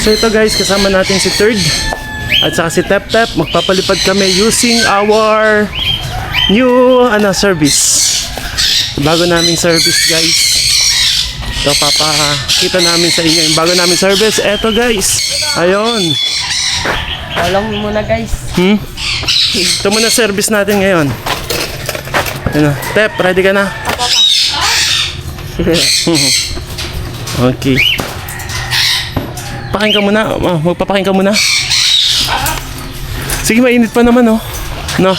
So ito guys, kasama natin si Third at saka si Tep Tep. Magpapalipad kami using our new service. Bago naming service guys. So papakita namin sa inyo yung bago naming service. Eto guys. Ayun. Alam mo muna guys. Ito muna service natin ngayon. Ano, Tep, ready ka na? Okay. Pakain ka muna. Magpapakain ka muna. Sige, mainit pa naman oh. No.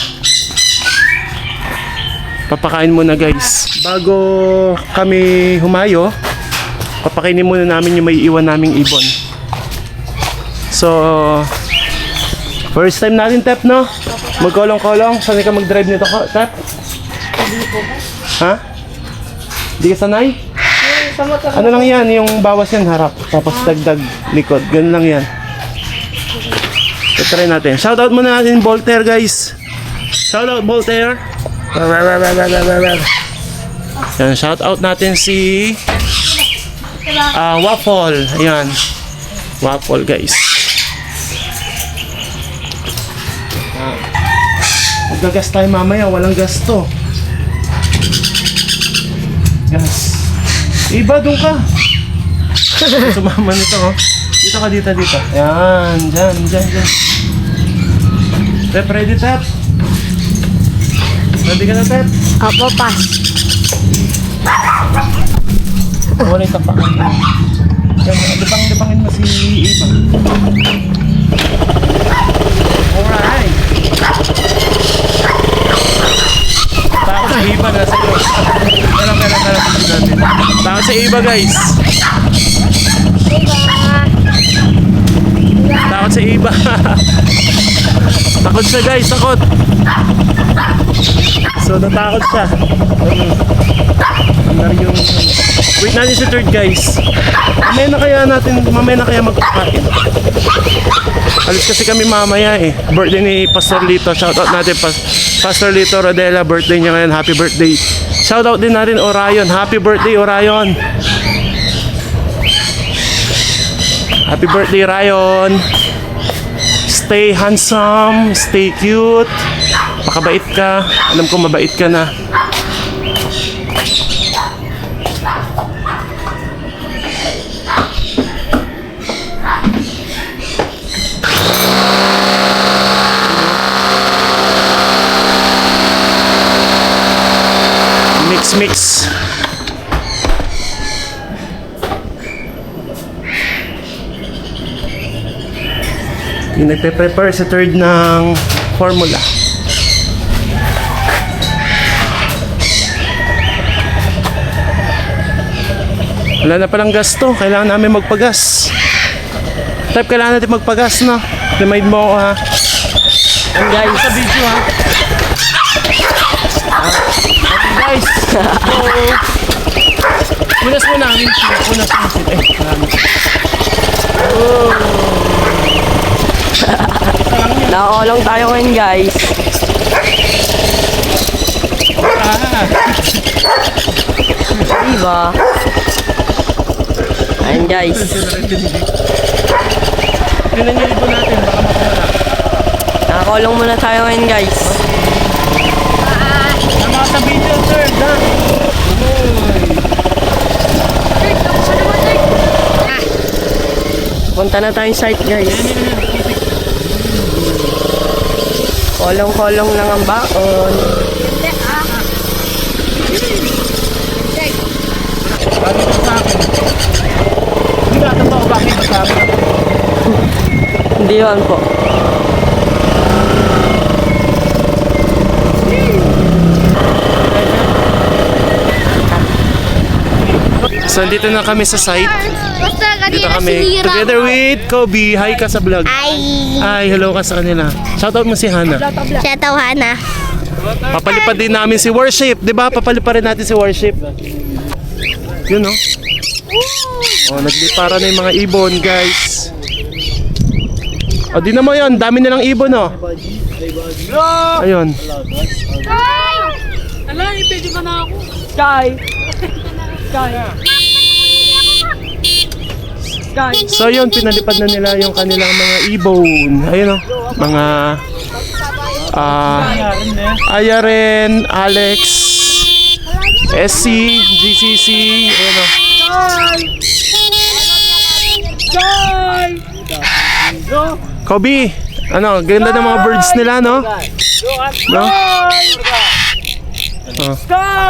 Papakain muna guys. Bago kami humayo, papakainin muna namin yung may iwan naming ibon. So, first time natin, Tep, no? Magkolong-kolong. Sanay ka mag-drive nito, Tep? Ha? Hindi ka sanay? Ano lang yan? Yung bawas yan, harap. Tapos dagdag likod. Ganun lang yan. So, try natin. Shoutout muna natin Voltaire, guys. Shoutout Voltaire. Yan, shoutout natin si Waffle. Ayan. Waffle, guys. Maggagas tayo mamaya. Walang gasto. Gas. Iba, doon ka. Sumama nito, oh. Dito ka, dito. Ayan, dyan. Tep, ready, Tep? Ready ka na, Tep? Apo, pas. Wala yung tapakan mo. Lipangin mo si Iba. Alright. Takot sa Iba na sa iyo. Kailang. Takot sa Iba, guys. Takot sa Iba. Takot siya, guys. Takot. So, natakot siya. Andar yung... Wait natin si Third, guys. Mamaya na kaya magpakain. Alis kasi kami mamaya eh. Birthday ni Pastor Lito. Shoutout natin Pastor Lito Rodela. Birthday niya ngayon. Happy birthday. Shoutout din natin Orion. Happy birthday, Orion. Happy birthday, Ryan. Stay handsome. Stay cute. Pakabait ka. Alam ko mabait ka na. Mix. Yung nagpe-prepare sa Third ng formula. Wala na palang gasto. Kailangan namin magpagas. Type, kailangan natin magpagas, no? Remind mo ako, ha? And guys, sa video, ha? Guys, so punas mo namin sila. Marami. Nakakulong tayo ngayon guys. Diba? Ayun guys. Tignan niyo ibo natin, baka makawala. Nakakulong muna tayo ngayon guys. Tama sa video, sir. Punta na tayong site guys. Kolong-kolong lang ang baon. Bakit sa akin? Hindi natin ba bakit sa akin? Hindi yun po. So, dito na kami sa site. Dito kami together with Kobe. Hi ka sa vlog. Hi, hello ka sa kanila. Shoutout mo si Hana. Shoutout Hana. Papalipad din namin si Worship. Diba? Papalipad rin natin si Worship. Yun, no? Oh, naglipara na yung mga ibon, guys. O, di na mo yun. Dami na lang ibon, no? Ayun. Ala, ipedyo ka na ako. Sky. guys. So yun, pinalipad na nila yung kanilang mga ibon. Ayun o, mga Ayaren, Alex, SC, GCC, ayun o. Kobe, ano, ganda ng mga birds nila, no? No? Oh.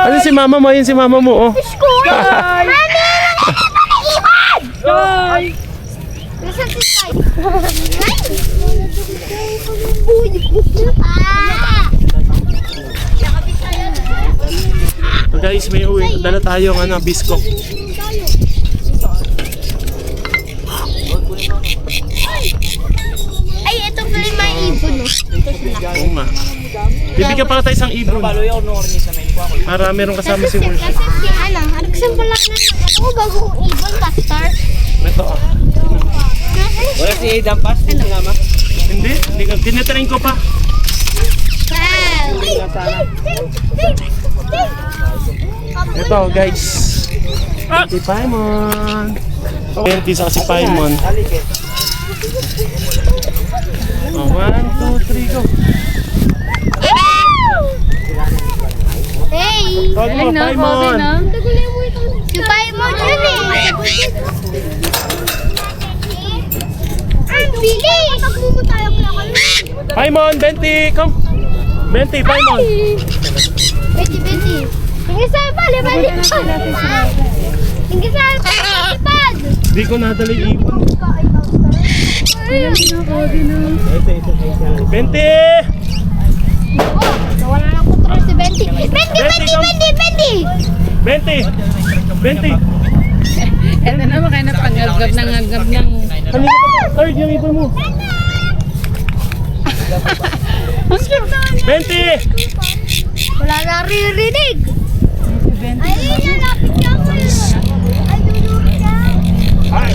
Ano si mama mo? Ayun si mama mo, oh. So guys, may uwi. Dala tayong ano, biskok. Ay, ito pala yung mga ibon, no? Oo nga. Bibigyan pala tayo isang ibon. Para meron kasama si Worship. Kasi si ano, nagsample lang na ano, bagong ibon, Pastor. Ito ah. Wala si Adam Pass, sinama. Hindi, tinatrain ko pa. Wow! Ito guys. Si Paimon. 20 sa si Paimon. Oh, 1, 2, 3, go. Hey! Tawag mo, Paimon. Si Paimon yun eh! Ang bilis! Pagmumo tayo Paimon, 20, come. 20, Paimon. Beti. Tingin sa'yo pa, limalipan! Tingin sa'yo pa, limalipan! Di ko nadala yung ibon. 20! Nawala na control si Benti. Benti! 20! Ito naman kayo napangagab ng agab ng... Kanina pa, third yung ibon mo. 20! Wala na ririnig! Ay, nalapit ka mo yun! Ay, dudurog ka! Ay,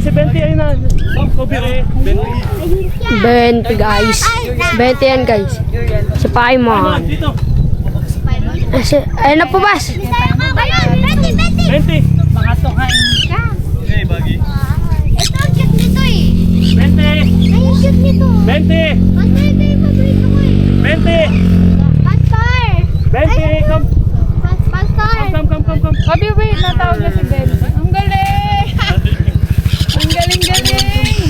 si 20 ayun na. Kobe, 20. 20 guys. 20 yan guys. Si Paimon. Dito. Ayun na po bas. Benti! 20! Ito ang cute nito eh! 20! Ay, ang cute nito! 20! Pastor, ito yung paborito ko eh! 20! Pastor! 20! Come! Pastor! Come! Kobe, wait. Natawag na si Ben. Ang galing! Ang galing-galing!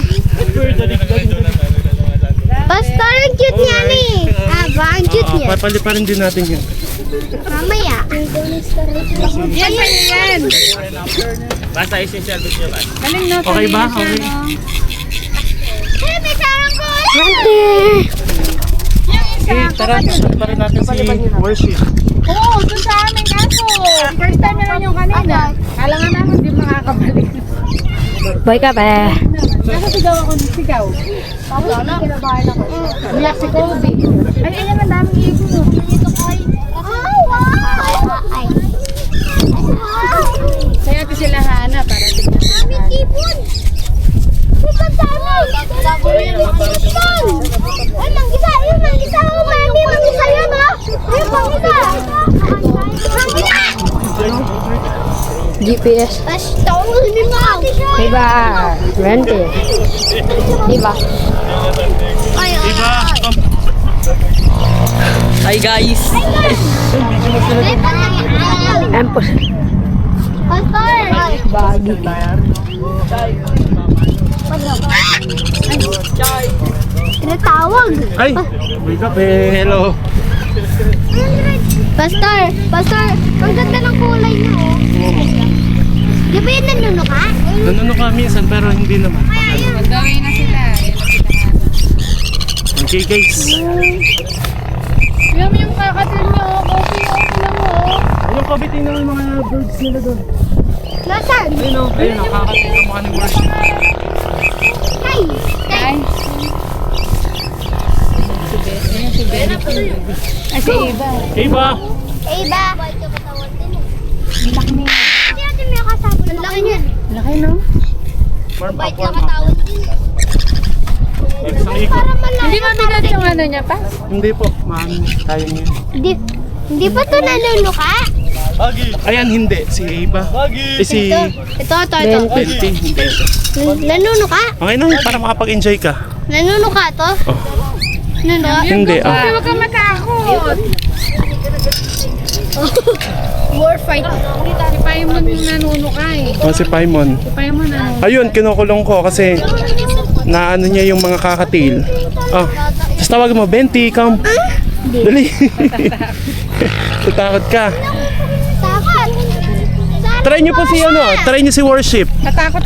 Pastor, ang cute niya eh! Ang cute niya! Papaliparin din natin yun. Mamaya! Yan pa yan. Basta essential bit nyo ba? Galing no. Okay ba? Okay. Ay, may sarang ko! 20. Okay, tara. Paliparin natin si Worship. Oo, dun sa amin kaso. First time na lang yung kanina. Kala nga namin di makakabalik. Boy ka ba? Nasa sigaw ako ng sigaw. Tapos kinabahan ako. Umiyak si Kobe. Ay, ayan ang daming ibon. Dito ko ay... Oh, wow! Ay! Kaya ito sila Hana para tignan sila Daming Hana. ibon! Ibon dami! Ibon! Ay, manggisa! Ayun, manggisa! Oh, mami! Manggisa yun, oh! Ayun, manggisa! Manggisa! GPS. Pastor! Hindi makati siya! Diba? 20. Diba? Ay, Diba? Come. Hi guys. Empos. Pastor! Bagi. Tinatawag! Ay! Wake up eh. Hello. Pastor! Ang ganda ng kulay niyo, oh. Di ba yun nanuno ka? Nanuno ka minsan pero hindi naman. Magdawin na sila. Okay guys. Yung kakatil niyo, Kobe, okay lang mo. Ayun, Kobe, tingnan mo yung mga birds nila doon. Nasaan? Ayun o, nakakating ka mukha ni Worship. Ay! Ay. Si Ben. Ay, si Eva. Okay ba? Eh, iba! Laki niya. Hindi natin may kasama. Ang laki niyan. Laki no? Warm up, Bait na warm up. katawad din. Isang ikot. Para malaki. Hindi mabigat yung ano niya pa? Hindi po, ma'am. Kaya niyo. Hindi. Hindi pa to nanunuka? Ayan, hindi. Si Ava. Si Ito. Benti, hindi. Nanunuka? Okay na, para makapag-enjoy ka. Nanunuka to? Oh. Nanunuka? Hindi, Huwag ka matakot. War fight. Si Paimon yung nanunuka eh. Si Paimon. Si Paimon nanunuka. Ayun, kinukulong ko kasi naano niya yung mga kakatil. Oh, tapos tawagin mo, Benti, come. Dali. Tatakot ka. Takot. Try niyo po si ano, try niyo si worship. Natakot